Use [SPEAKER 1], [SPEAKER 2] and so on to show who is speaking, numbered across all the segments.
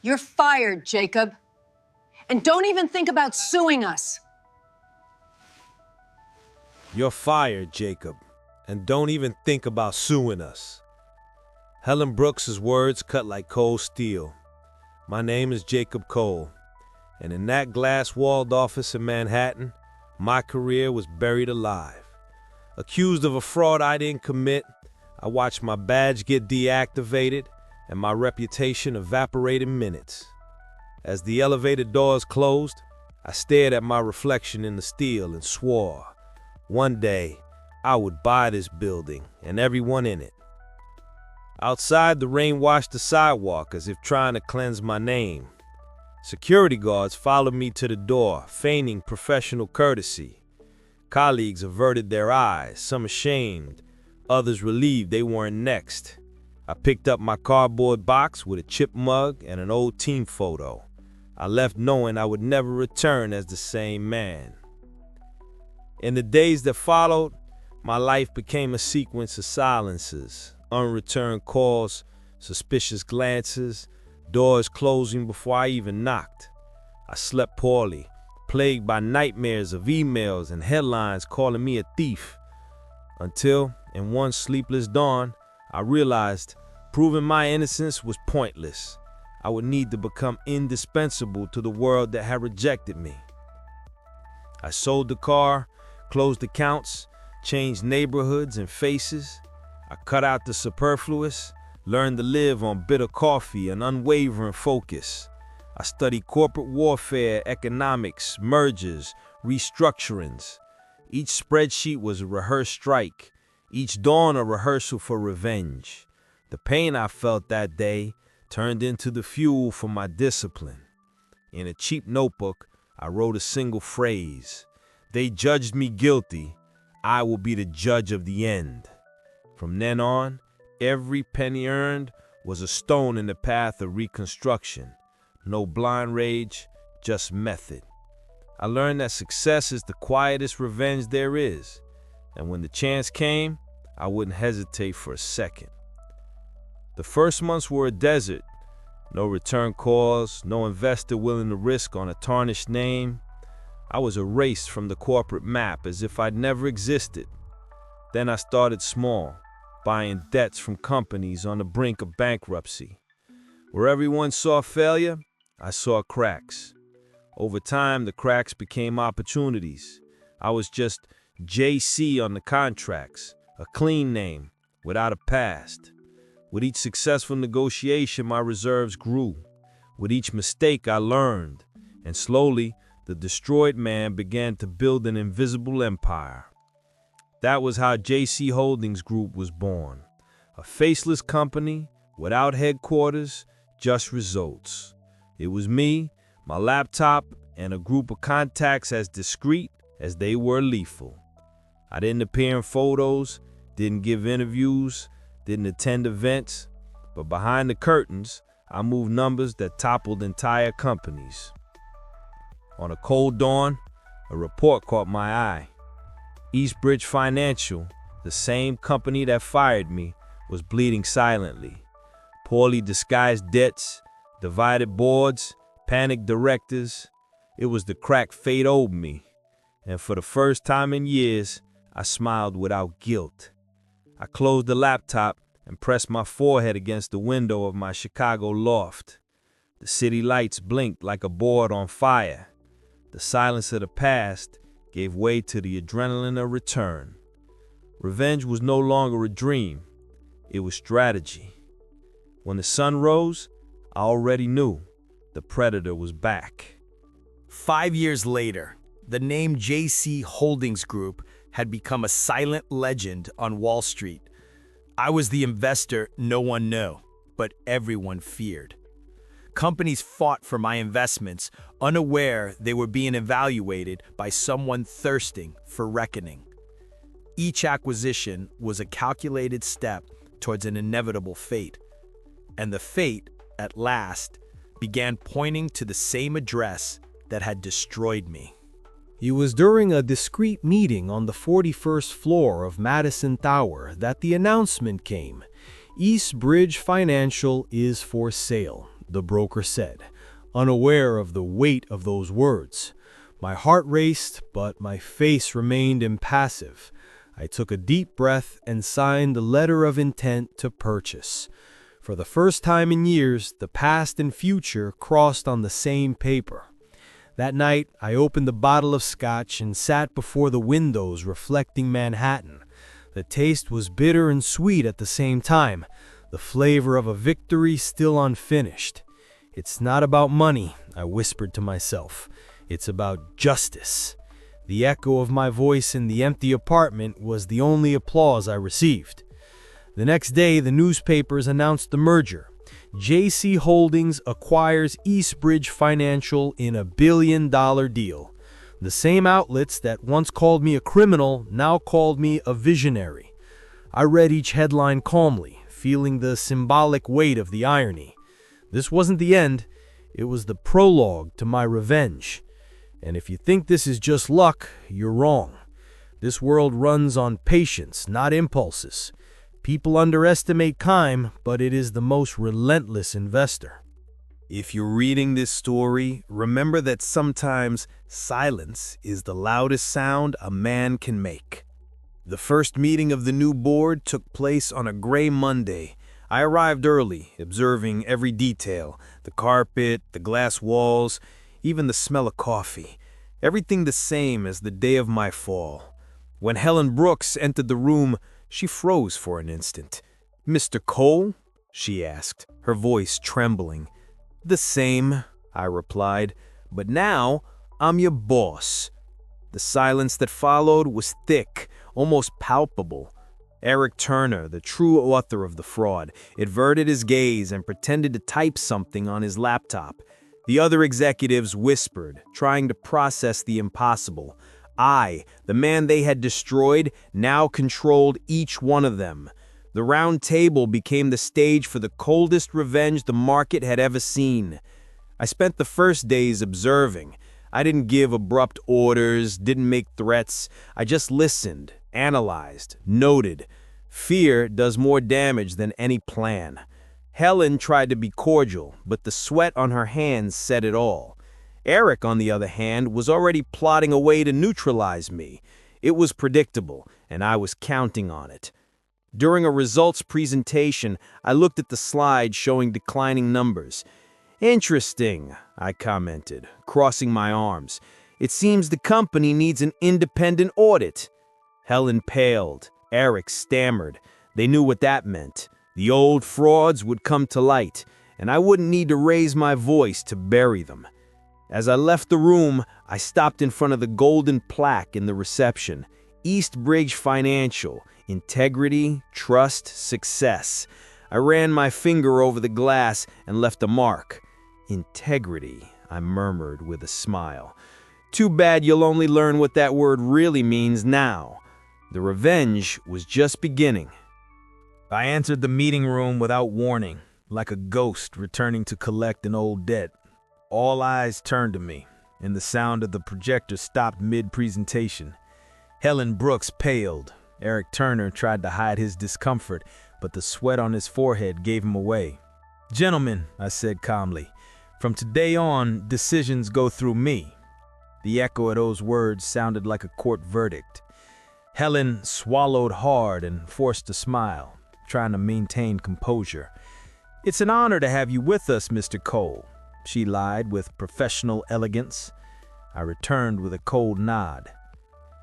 [SPEAKER 1] You're fired, Jacob. And don't even think about suing us.
[SPEAKER 2] You're fired, Jacob. And don't even think about suing us. Helen Brooks's words cut like cold steel. My name is Jacob Cole, and in that glass-walled office in Manhattan, my career was buried alive. Accused of a fraud I didn't commit, I watched my badge get deactivated and my reputation evaporate in minutes. As the elevator doors closed, I stared at my reflection in the steel and swore, one day I would buy this building and everyone in it. Outside, the rain washed the sidewalk as if trying to cleanse my name. Security guards followed me to the door, feigning professional courtesy. Colleagues averted their eyes, some ashamed, others relieved they weren't next. I picked up my cardboard box with a chip mug and an old team photo. I left knowing I would never return as the same man. In the days that followed, my life became a sequence of silences, unreturned calls, suspicious glances, doors closing before I even knocked. I slept poorly, plagued by nightmares of emails and headlines calling me a thief. Until, in one sleepless dawn, I realized proving my innocence was pointless. I would need to become indispensable to the world that had rejected me. I sold the car, closed accounts, changed neighborhoods and faces. I cut out the superfluous, learned to live on bitter coffee and unwavering focus. I studied corporate warfare, economics, mergers, restructurings. Each spreadsheet was a rehearsed strike, each dawn a rehearsal for revenge. The pain I felt that day turned into the fuel for my discipline. In a cheap notebook, I wrote a single phrase. They judged me guilty. I will be the judge of the end. From then on, every penny earned was a stone in the path of reconstruction. No blind rage, just method. I learned that success is the quietest revenge there is, and when the chance came, I wouldn't hesitate for a second. The first months were a desert. No return calls, no investor willing to risk on a tarnished name. I was erased from the corporate map as if I'd never existed. Then I started small, buying debts from companies on the brink of bankruptcy. Where everyone saw failure, I saw cracks. Over time, the cracks became opportunities. I was just JC on the contracts, a clean name, without a past. With each successful negotiation, my reserves grew. With each mistake, I learned. And slowly, the destroyed man began to build an invisible empire. That was how JC Holdings Group was born. A faceless company, without headquarters, just results. It was me, my laptop, and a group of contacts as discreet as they were lethal. I didn't appear in photos, didn't give interviews, didn't attend events, but behind the curtains, I moved numbers that toppled entire companies. On a cold dawn, a report caught my eye. Eastbridge Financial, the same company that fired me, was bleeding silently. Poorly disguised debts, divided boards, panicked directors. It was the crack fate owed me. And for the first time in years, I smiled without guilt. I closed the laptop and pressed my forehead against the window of my Chicago loft. The city lights blinked like a board on fire. The silence of the past gave way to the adrenaline of return. Revenge was no longer a dream. It was strategy. When the sun rose, I already knew the predator was back.
[SPEAKER 3] 5 years later, the name JC Holdings Group had become a silent legend on Wall Street. I was the investor no one knew, but everyone feared. Companies fought for my investments, unaware they were being evaluated by someone thirsting for reckoning. Each acquisition was a calculated step towards an inevitable fate. And the fate, at last, began pointing to the same address that had destroyed me.
[SPEAKER 4] It was during a discreet meeting on the 41st floor of Madison Tower that the announcement came. Eastbridge Financial is for sale. the broker said, unaware of the weight of those words. My heart raced, but my face remained impassive. I took a deep breath and signed the letter of intent to purchase. For the first time in years, the past and future crossed on the same paper. That night, I opened a bottle of scotch and sat before the windows reflecting Manhattan. The taste was bitter and sweet at the same time, the flavor of a victory still unfinished. It's not about money, I whispered to myself. It's about justice. The echo of my voice in the empty apartment was the only applause I received. The next day, the newspapers announced the merger. JC Holdings acquires Eastbridge Financial in a $1 billion deal. The same outlets that once called me a criminal now called me a visionary. I read each headline calmly, feeling the symbolic weight of the irony. This wasn't the end, it was the prologue to my revenge. And if you think this is just luck, you're wrong. This world runs on patience, not impulses. People underestimate time, but it is the most relentless investor.
[SPEAKER 2] If you're reading this story, remember that sometimes silence is the loudest sound a man can make. The first meeting of the new board took place on a gray Monday. I arrived early, observing every detail, the carpet, the glass walls, even the smell of coffee. Everything the same as the day of my fall. When Helen Brooks entered the room, she froze for an instant. "Mr. Cole?" she asked, her voice trembling. "The same," I replied, "but now I'm your boss." The silence that followed was thick, almost palpable. Eric Turner, the true author of the fraud, averted his gaze and pretended to type something on his laptop. The other executives whispered, trying to process the impossible. I, the man they had destroyed, now controlled each one of them. The round table became the stage for the coldest revenge the market had ever seen. I spent the first days observing. I didn't give abrupt orders, didn't make threats. I just listened, analyzed, noted. Fear does more damage than any plan. Helen tried to be cordial, but the sweat on her hands said it all. Eric, on the other hand, was already plotting a way to neutralize me. It was predictable, and I was counting on it. During a results presentation, I looked at the slide showing declining numbers. "Interesting," I commented, crossing my arms. "It seems the company needs an independent audit." Helen paled. Eric stammered. They knew what that meant. The old frauds would come to light, and I wouldn't need to raise my voice to bury them. As I left the room, I stopped in front of the golden plaque in the reception. Eastbridge Financial. Integrity, trust, success. I ran my finger over the glass and left a mark. "Integrity," I murmured with a smile. "Too bad you'll only learn what that word really means now." The revenge was just beginning. I entered the meeting room without warning, like a ghost returning to collect an old debt. All eyes turned to me, and the sound of the projector stopped mid-presentation. Helen Brooks paled. Eric Turner tried to hide his discomfort, but the sweat on his forehead gave him away. "Gentlemen," I said calmly, "from today on, decisions go through me." The echo of those words sounded like a court verdict. Helen swallowed hard and forced a smile, trying to maintain composure. "It's an honor to have you with us, Mr. Cole," she lied with professional elegance. I returned with a cold nod.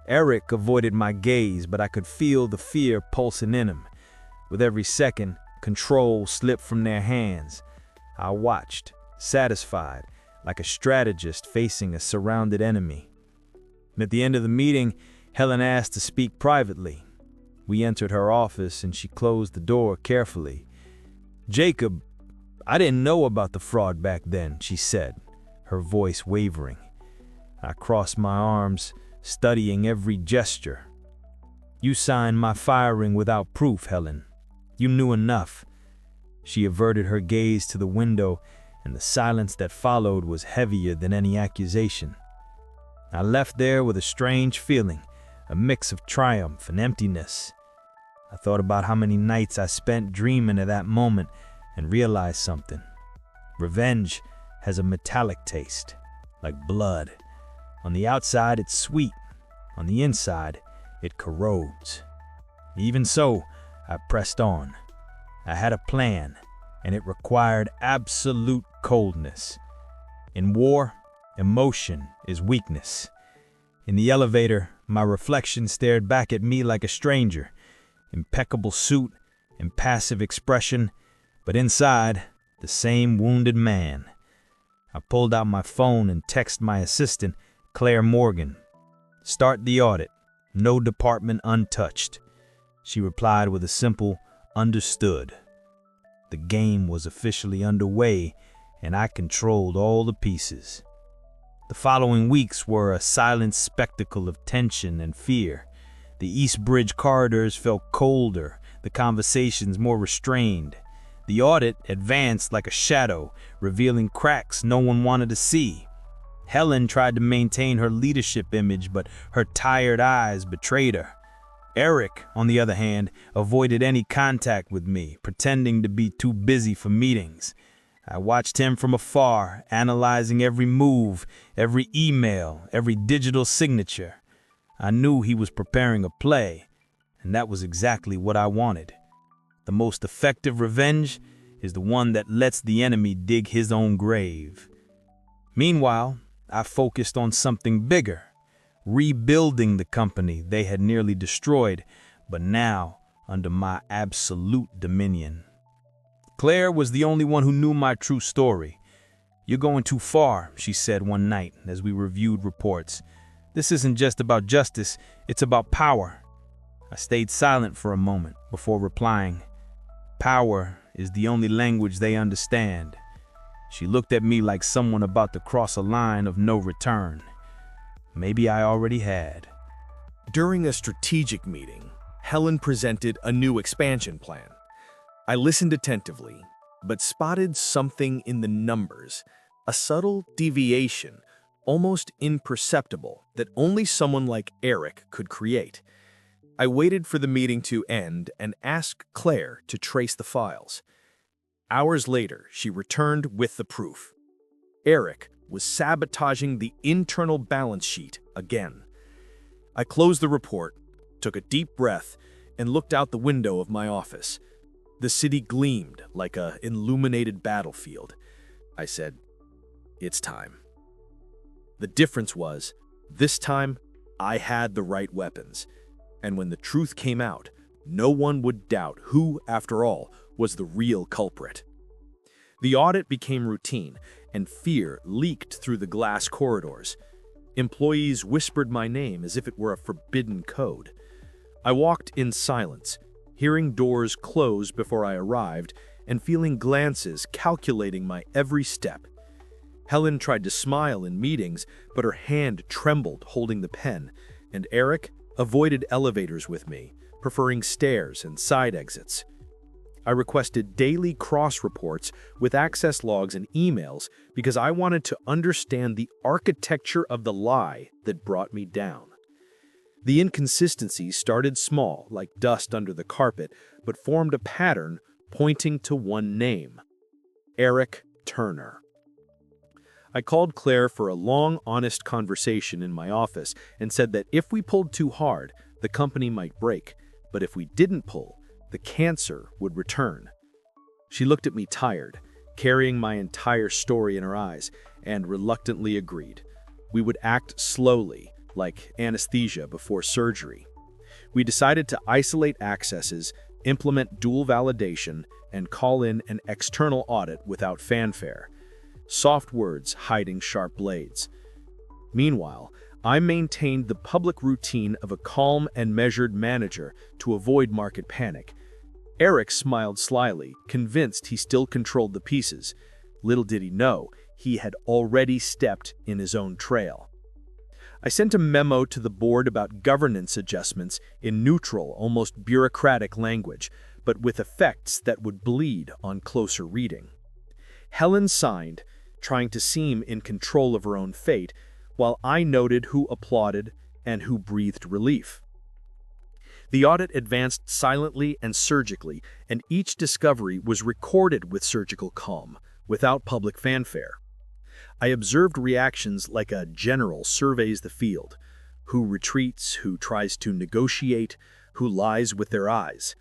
[SPEAKER 2] Eric avoided my gaze, but I could feel the fear pulsing in him. With every second, control slipped from their hands. I watched, satisfied, like a strategist facing a surrounded enemy. At the end of the meeting, Helen asked to speak privately. We entered her office and she closed the door carefully. "Jacob, I didn't know about the fraud back then," she said, her voice wavering. I crossed my arms, studying every gesture. "You signed my firing without proof, Helen. You knew enough." She averted her gaze to the window, and the silence that followed was heavier than any accusation. I left there with a strange feeling, a mix of triumph and emptiness. I thought about how many nights I spent dreaming of that moment and realized something.
[SPEAKER 3] Revenge has a metallic taste, like blood. On the outside, it's sweet. On the inside, it corrodes. Even so, I pressed on. I had a plan, and it required absolute coldness. In war, emotion is weakness. In the elevator, my reflection stared back at me like a stranger. Impeccable suit, impassive expression, but inside, the same wounded man. I pulled out my phone and texted my assistant, Claire Morgan. "Start the audit. No department untouched." She replied with a simple, "Understood." The game was officially underway, and I controlled all the pieces. The following weeks were a silent spectacle of tension and fear. The East Bridge corridors felt colder, the conversations more restrained. The audit advanced like a shadow, revealing cracks no one wanted to see. Helen tried to maintain her leadership image, but her tired eyes betrayed her. Eric, on the other hand, avoided any contact with me, pretending to be too busy for meetings. I watched him from afar, analyzing every move, every email, every digital signature. I knew he was preparing a play, and that was exactly what I wanted. The most effective revenge is the one that lets the enemy dig his own grave. Meanwhile, I focused on something bigger, rebuilding the company they had nearly destroyed, but now under my absolute dominion. Claire was the only one who knew my true story. "You're going too far," she said one night as we reviewed reports. "This isn't just about justice, it's about power." I stayed silent for a moment before replying, "Power is the only language they understand." She looked at me like someone about to cross a line of no return. Maybe I already had.
[SPEAKER 4] During a strategic meeting, Helen presented a new expansion plan. I listened attentively, but spotted something in the numbers, a subtle deviation, almost imperceptible, that only someone like Eric could create. I waited for the meeting to end and asked Claire to trace the files. Hours later, she returned with the proof. Eric was sabotaging the internal balance sheet again. I closed the report, took a deep breath, and looked out the window of my office. The city gleamed like an illuminated battlefield. I said, "It's time." The difference was, this time, I had the right weapons. And when the truth came out, no one would doubt who, after all, was the real culprit. The audit became routine, and fear leaked through the glass corridors. Employees whispered my name as if it were a forbidden code. I walked in silence, hearing doors close before I arrived, and feeling glances calculating my every step. Helen tried to smile in meetings, but her hand trembled holding the pen, and Eric avoided elevators with me, preferring stairs and side exits. I requested daily cross-reports with access logs and emails because I wanted to understand the architecture of the lie that brought me down. The inconsistencies started small, like dust under the carpet, but formed a pattern pointing to one name: Eric Turner. I called Claire for a long, honest conversation in my office and said that if we pulled too hard, the company might break, but if we didn't pull, the cancer would return. She looked at me tired, carrying my entire story in her eyes, and reluctantly agreed. We would act slowly, like anesthesia before surgery. We decided to isolate accesses, implement dual validation, and call in an external audit without fanfare. Soft words hiding sharp blades. Meanwhile, I maintained the public routine of a calm and measured manager to avoid market panic. Eric smiled slyly, convinced he still controlled the pieces. Little did he know, he had already stepped in his own trail. I sent a memo to the board about governance adjustments in neutral, almost bureaucratic language, but with effects that would bleed on closer reading. Helen signed, trying to seem in control of her own fate, while I noted who applauded and who breathed relief. The audit advanced silently and surgically, and each discovery was recorded with surgical calm,
[SPEAKER 5] without public fanfare. I observed reactions like a general surveys the field, who retreats, who tries to negotiate, who lies with their eyes.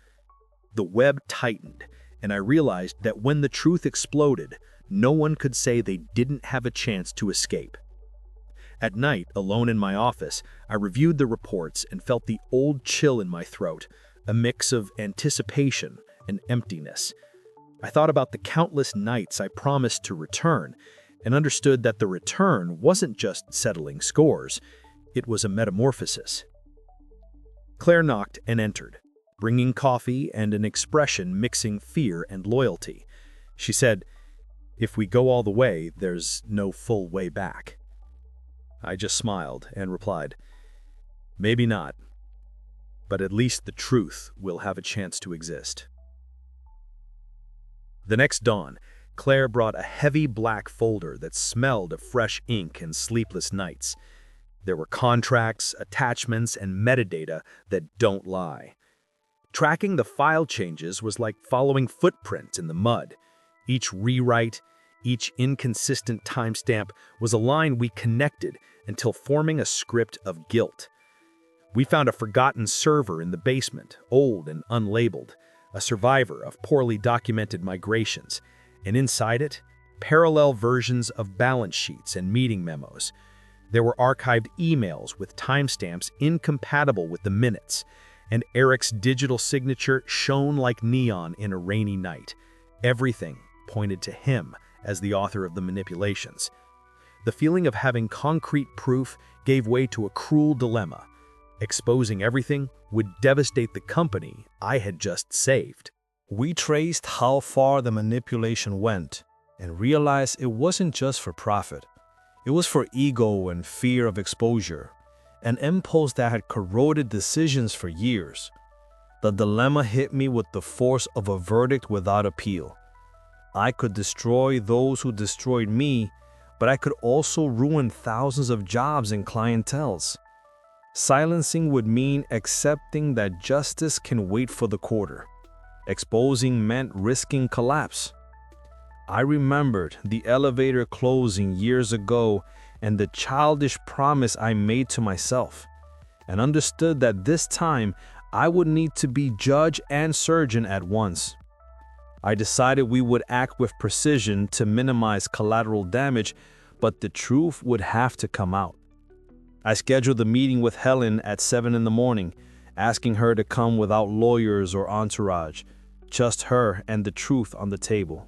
[SPEAKER 5] The web tightened, and I realized that when the truth exploded, no one could say they didn't have a chance to escape. At night, alone in my office, I reviewed the reports and felt the old chill in my throat, a mix of anticipation and emptiness. I thought about the countless nights I promised to return, and understood that the return wasn't just settling scores, it was a metamorphosis. Claire knocked and entered, bringing coffee and an expression mixing fear and loyalty. She said, "If we go all the way, there's no full way back." I just smiled and replied, "Maybe not, but at least the truth will have a chance to exist." The next dawn, Claire brought a heavy black folder that smelled of fresh ink and sleepless nights. There were contracts, attachments, and metadata that don't lie. Tracking the file changes was like following footprints in the mud. Each rewrite, each inconsistent timestamp was a line we connected until forming a script of guilt. We found a forgotten server in the basement, old and unlabeled, a survivor of poorly documented migrations, and inside it, parallel versions of balance sheets and meeting memos. There were archived emails with timestamps incompatible with the minutes, and Eric's digital signature shone like neon in a rainy night. Everything pointed to him as the author of the manipulations. The feeling of having concrete proof gave way to a cruel dilemma. Exposing everything would devastate the company I had just saved.
[SPEAKER 4] We traced how far the manipulation went and realized it wasn't just for profit. It was for ego and fear of exposure, an impulse that had corroded decisions for years. The dilemma hit me with the force of a verdict without appeal. I could destroy those who destroyed me, but I could also ruin thousands of jobs and clienteles. Silencing would mean accepting that justice can wait for the quarter. Exposing meant risking collapse. I remembered the elevator closing years ago and the childish promise I made to myself, and understood that this time I would need to be judge and surgeon at once. I decided we would act with precision to minimize collateral damage, but the truth would have to come out. I scheduled a meeting with Helen at 7 in the morning, asking her to come without lawyers or entourage, just her and the truth on the table.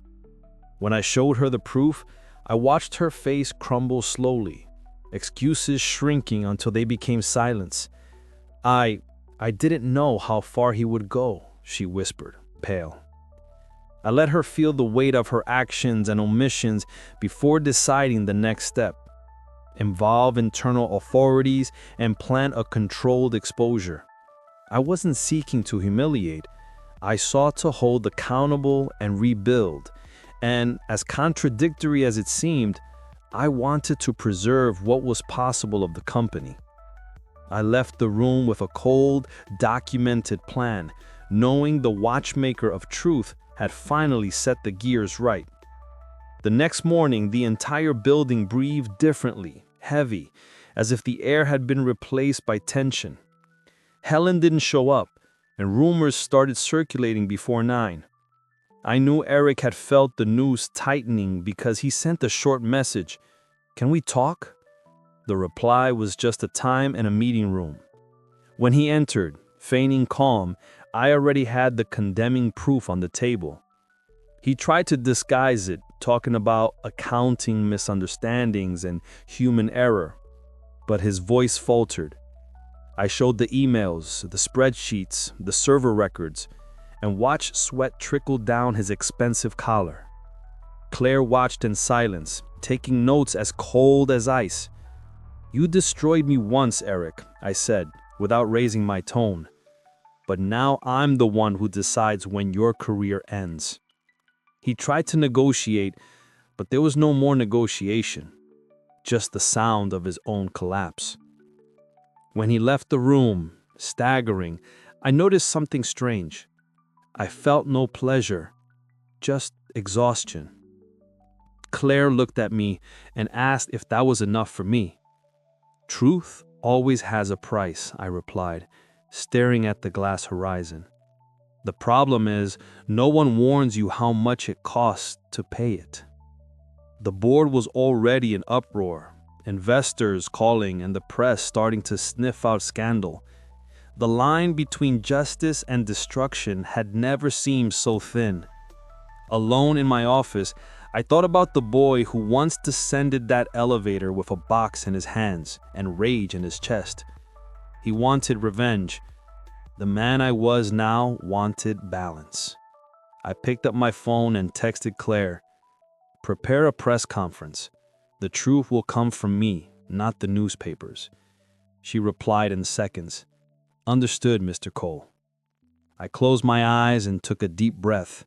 [SPEAKER 4] When I showed her the proof, I watched her face crumble slowly, excuses shrinking until they became silence. I didn't know how far he would go," she whispered, pale. I let her feel the weight of her actions and omissions before deciding the next step. Involve internal authorities and plan a controlled exposure. I wasn't seeking to humiliate. I sought to hold accountable and rebuild. And as contradictory as it seemed, I wanted to preserve what was possible of the company. I left the room with a cold, documented plan, knowing the watchmaker of truth had finally set the gears right. The next morning, the entire building breathed differently, heavy, as if the air had been replaced by tension. Helen didn't show up, and rumors started circulating before 9. I knew Eric had felt the news tightening because he sent a short message. "Can we talk?" The reply was just a time and a meeting room. When he entered, feigning calm, I already had the condemning proof on the table. He tried to disguise it, talking about accounting misunderstandings and human error, but his voice faltered. I showed the emails, the spreadsheets, the server records, and watched sweat trickle down his expensive collar. Claire watched in silence, taking notes as cold as ice. "You destroyed me once, Eric," I said, without raising my tone. "But now I'm the one who decides when your career ends." He tried to negotiate, but there was no more negotiation, just the sound of his own collapse. When he left the room, staggering, I noticed something strange. I felt no pleasure, just exhaustion.
[SPEAKER 6] Claire looked at me and asked if that was enough for me. Truth always has a price, I replied, staring at the glass horizon. The problem is, no one warns you how much it costs to pay it. The board was already in uproar, investors calling and the press starting to sniff out scandal. The line between justice and destruction had never seemed so thin. Alone in my office, I thought about the boy who once descended that elevator with a box in his hands and rage in his chest. He wanted revenge. The man I was now wanted balance. I picked up my phone and texted Claire, "Prepare a press conference. The truth will come from me, not the newspapers." She replied in seconds, "Understood, Mr. Cole." I closed my eyes and took a deep breath.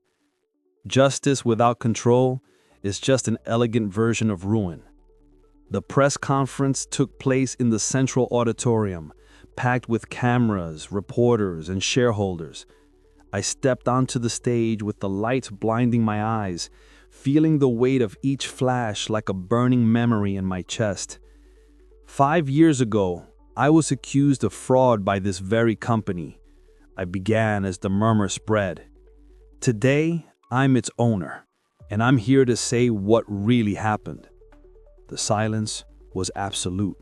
[SPEAKER 6] Justice without control is just an elegant version of ruin. The press conference took place in the central auditorium, packed with cameras, reporters, and shareholders. I stepped onto the stage with the lights blinding my eyes, feeling the weight of each flash like a burning memory in my chest. 5 years ago, I was accused of fraud by this very company. I began as the murmur spread. Today, I'm its owner, and I'm here to say what really happened. The silence was absolute.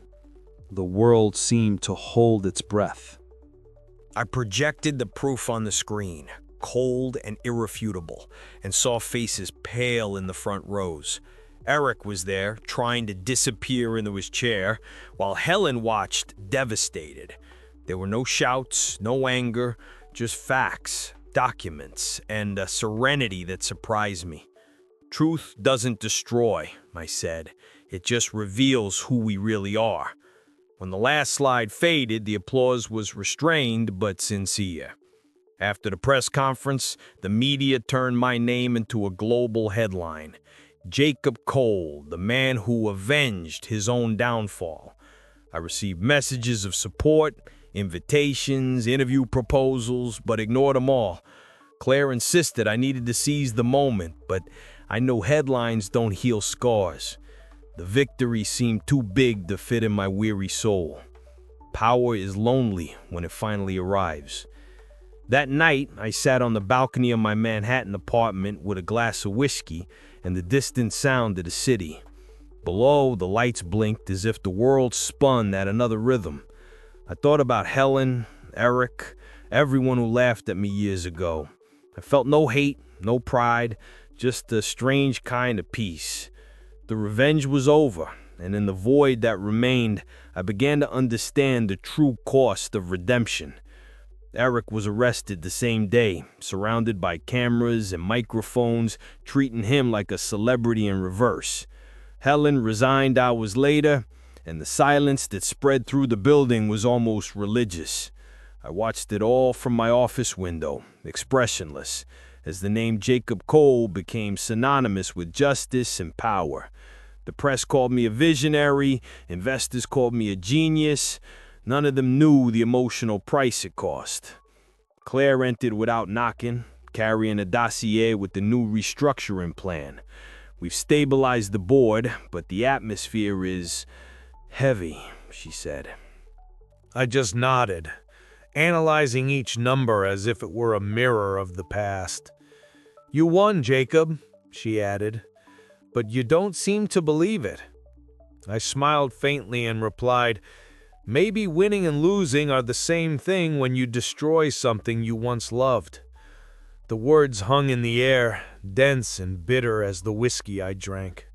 [SPEAKER 6] The world seemed to hold its breath.
[SPEAKER 3] I projected the proof on the screen, cold and irrefutable, and saw faces pale in the front rows. Eric was there, trying to disappear into his chair, while Helen watched, devastated. There were no shouts, no anger, just facts, documents, and a serenity that surprised me. "Truth doesn't destroy," I said. "It just reveals who we really are." When the last slide faded, the applause was restrained but sincere. After the press conference, the media turned my name into a global headline. Jacob Cole, the man who avenged his own downfall. I received messages of support, invitations, interview proposals, but ignored them all. Claire insisted I needed to seize the moment, but I know headlines don't heal scars. The victory seemed too big to fit in my weary soul. Power is lonely when it finally arrives. That night, I sat on the balcony of my Manhattan apartment with a glass of whiskey and the distant sound of the city. Below, the lights blinked as if the world spun at another rhythm. I thought about Helen, Eric, everyone who laughed at me years ago. I felt no hate, no pride, just a strange kind of peace. The revenge was over, and in the void that remained, I began to understand the true cost of redemption. Eric was arrested the same day, surrounded by cameras and microphones, treating him like a celebrity in reverse. Helen resigned hours later, and the silence that spread through the building was almost religious. I watched it all from my office window, expressionless, as the name Jacob Cole became synonymous with justice and power. The press called me a visionary, investors called me a genius. None of them knew the emotional price it cost. Claire entered without knocking, carrying a dossier with the new restructuring plan. We've stabilized the board, but the atmosphere is heavy, she said.
[SPEAKER 5] I just nodded, analyzing each number as if it were a mirror of the past. "You won, Jacob," she added, "but you don't seem to believe it." I smiled faintly and replied, "Maybe winning and losing are the same thing when you destroy something you once loved." The words hung in the air, dense and bitter as the whiskey I drank.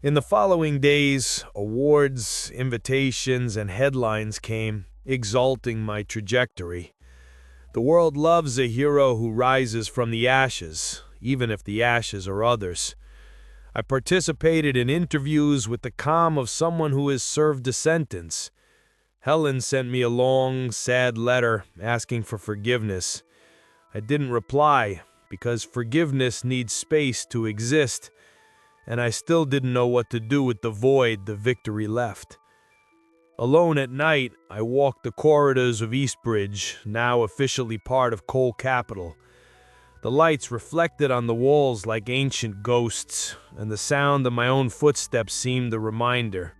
[SPEAKER 5] In the following days, awards, invitations, and headlines came, exalting my trajectory. The world loves a hero who rises from the ashes, even if the ashes are others. I participated in interviews with the calm of someone who has served a sentence. Helen sent me a long, sad letter asking for forgiveness. I didn't reply because forgiveness needs space to exist, and I still didn't know what to do with the void the victory left. Alone at night, I walked the corridors of Eastbridge, now officially part of Cole Capital.
[SPEAKER 2] The lights reflected on the walls like ancient ghosts, and the sound of my own footsteps seemed a reminder.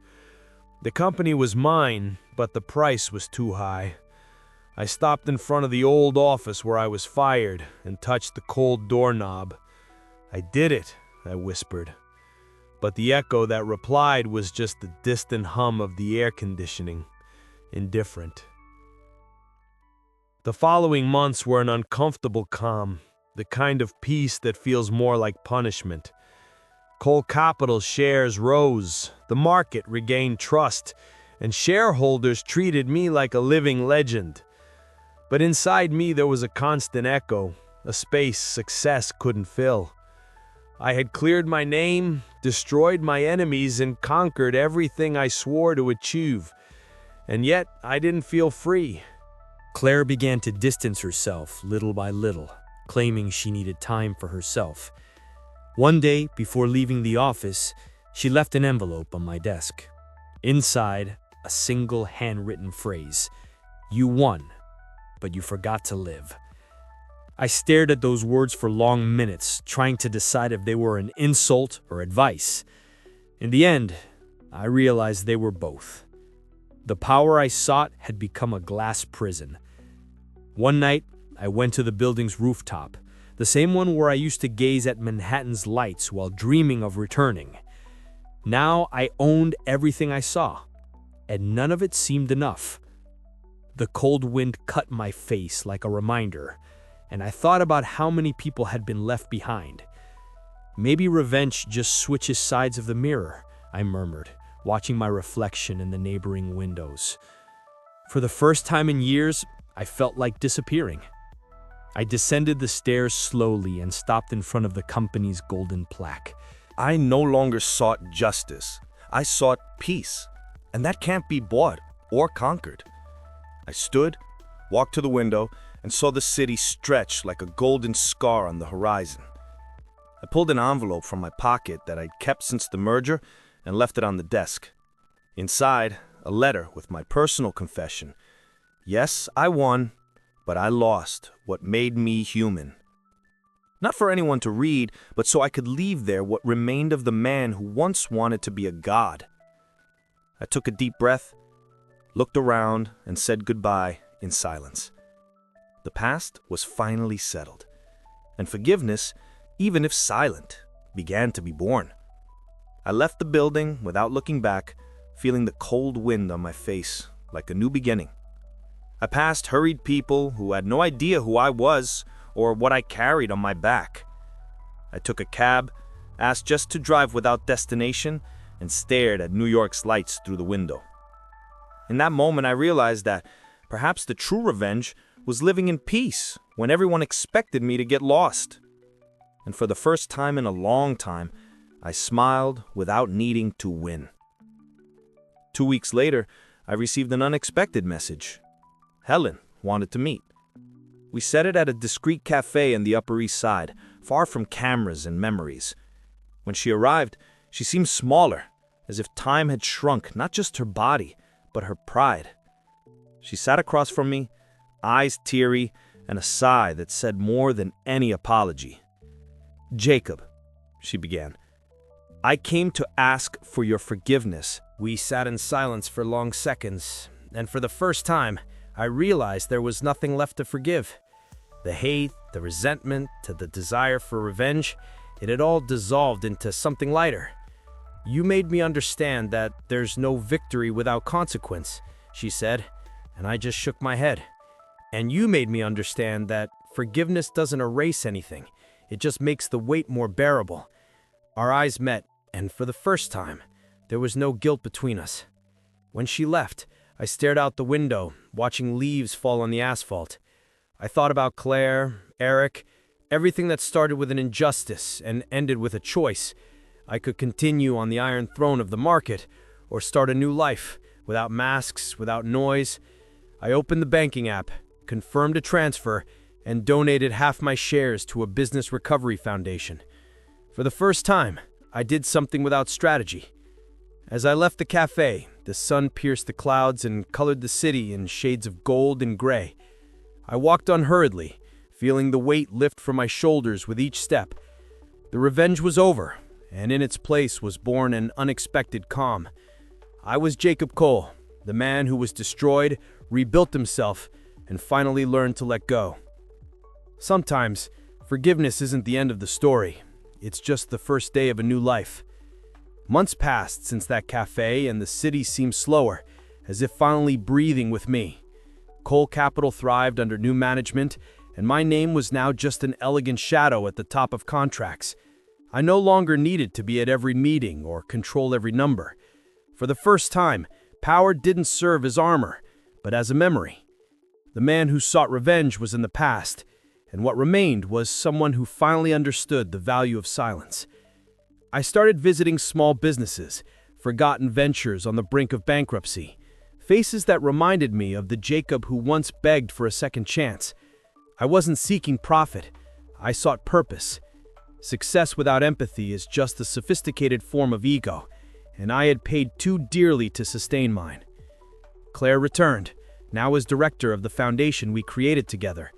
[SPEAKER 2] The company was mine, but the price was too high. I stopped in front of the old office where I was fired and touched the cold doorknob. "I did it," I whispered. But the echo that replied was just the distant hum of the air conditioning, indifferent. The following months were an uncomfortable calm, the kind of peace that feels more like punishment. Coal Capital shares rose, the market regained trust, and shareholders treated me like a living legend. But inside me there was a constant echo, a space success couldn't fill. I had cleared my name, destroyed my enemies, and conquered everything I swore to achieve. And yet I didn't feel free.
[SPEAKER 3] Claire began to distance herself little by little, claiming she needed time for herself. One day, before leaving the office, she left an envelope on my desk. Inside, a single handwritten phrase: "You won, but you forgot to live." I stared at those words for long minutes, trying to decide if they were an insult or advice. In the end, I realized they were both. The power I sought had become a glass prison. One night, I went to the building's rooftop, the same one where I used to gaze at Manhattan's lights while dreaming of returning. Now I owned everything I saw, and none of it seemed enough. The cold wind cut my face like a reminder, and I thought about how many people had been left behind. Maybe revenge just switches sides of the mirror, I murmured, watching my reflection in the neighboring windows. For the first time in years, I felt like disappearing. I descended the stairs slowly and stopped in front of the company's golden plaque.
[SPEAKER 5] I no longer sought justice. I sought peace, and that can't be bought or conquered. I stood, walked to the window, and saw the city stretch like a golden scar on the horizon. I pulled an envelope from my pocket that I'd kept since the merger and left it on the desk. Inside, a letter with my personal confession. Yes, I won, but I lost what made me human. Not for anyone to read, but so I could leave there what remained of the man who once wanted to be a god. I took a deep breath, looked around, and said goodbye in silence. The past was finally settled, and forgiveness, even if silent, began to be born. I left the building without looking back, feeling the cold wind on my face like a new beginning. I passed hurried people who had no idea who I was or what I carried on my back. I took a cab, asked just to drive without destination, and stared at New York's lights through the window. In that moment, I realized that perhaps the true revenge was living in peace when everyone expected me to get lost. And for the first time in a long time, I smiled without needing to win. 2 weeks later, I received an unexpected message. Helen wanted to meet. We set it at a discreet cafe in the Upper East Side, far from cameras and memories. When she arrived, she seemed smaller, as if time had shrunk not just her body, but her pride. She sat across from me, eyes teary, and a sigh that said more than any apology. "Jacob," she began, "I came to ask for your forgiveness." We sat in silence for long seconds, and for the first time, I realized there was nothing left to forgive. The hate, the resentment, the desire for revenge, it had all dissolved into something lighter. "You made me understand that there's no victory without consequence," she said, and I just shook my head. "And you made me understand that forgiveness doesn't erase anything. It just makes the weight more bearable." Our eyes met, and for the first time, there was no guilt between us. When she left, I stared out the window, watching leaves fall on the asphalt. I thought about Claire, Eric, everything that started with an injustice and ended with a choice. I could continue on the iron throne of the market, or start a new life, without masks, without noise. I opened the banking app, confirmed a transfer, and donated half my shares to a business recovery foundation. For the first time, I did something without strategy. As I left the cafe, the sun pierced the clouds and colored the city in shades of gold and gray. I walked unhurriedly,
[SPEAKER 4] feeling the weight lift from my shoulders with each step. The revenge was over, and in its place was born an unexpected calm. I was Jacob Cole, the man who was destroyed, rebuilt himself, and finally learned to let go. Sometimes, forgiveness isn't the end of the story. It's just the first day of a new life. Months passed since that cafe, and the city seemed slower, as if finally breathing with me. Cole Capital thrived under new management, and my name was now just an elegant shadow at the top of contracts. I no longer needed to be at every meeting or control every number. For the first time, power didn't serve as armor, but as a memory. The man who sought revenge was in the past, and what remained was someone who finally understood the value of silence. I started visiting small businesses, forgotten ventures on the brink of bankruptcy, faces that reminded me of the Jacob who once begged for a second chance. I wasn't seeking profit, I sought purpose. Success without empathy is just a sophisticated form of ego, and I had paid too dearly to sustain mine. Claire returned, now as director of the foundation we created together,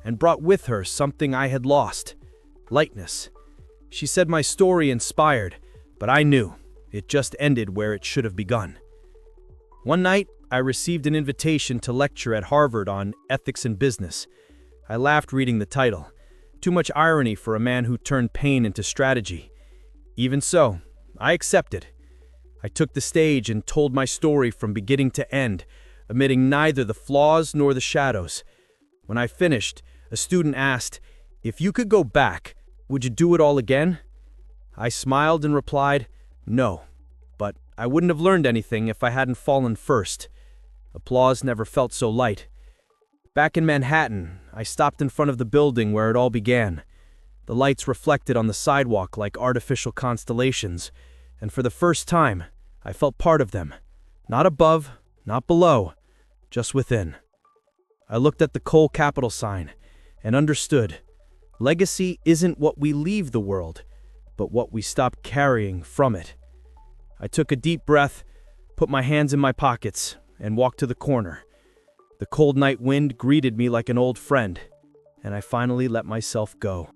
[SPEAKER 4] and brought with her something I had lost: lightness. She said my story inspired, but I knew it just ended where it should have begun. One night, I received an invitation to lecture at Harvard on ethics in business. I laughed reading the title. Too much irony for a man who turned pain into strategy. Even so, I accepted. I took the stage and told my story from beginning to end, omitting neither the flaws nor the shadows. When I finished, a student asked, "If you could go back, would you do it all again?" I smiled and replied, "No, but I wouldn't have learned anything if I hadn't fallen first." Applause never felt so light. Back in Manhattan, I stopped in front of the building where it all began. The lights reflected on the sidewalk like artificial constellations, and for the first time, I felt part of them. Not above, not below, just within. I looked at the Cole Capital sign and understood. Legacy isn't what we leave the world, but what we stop carrying from it. I took a deep breath, put my hands in my pockets, and walked to the corner. The cold night wind greeted me like an old friend, and I finally let myself go.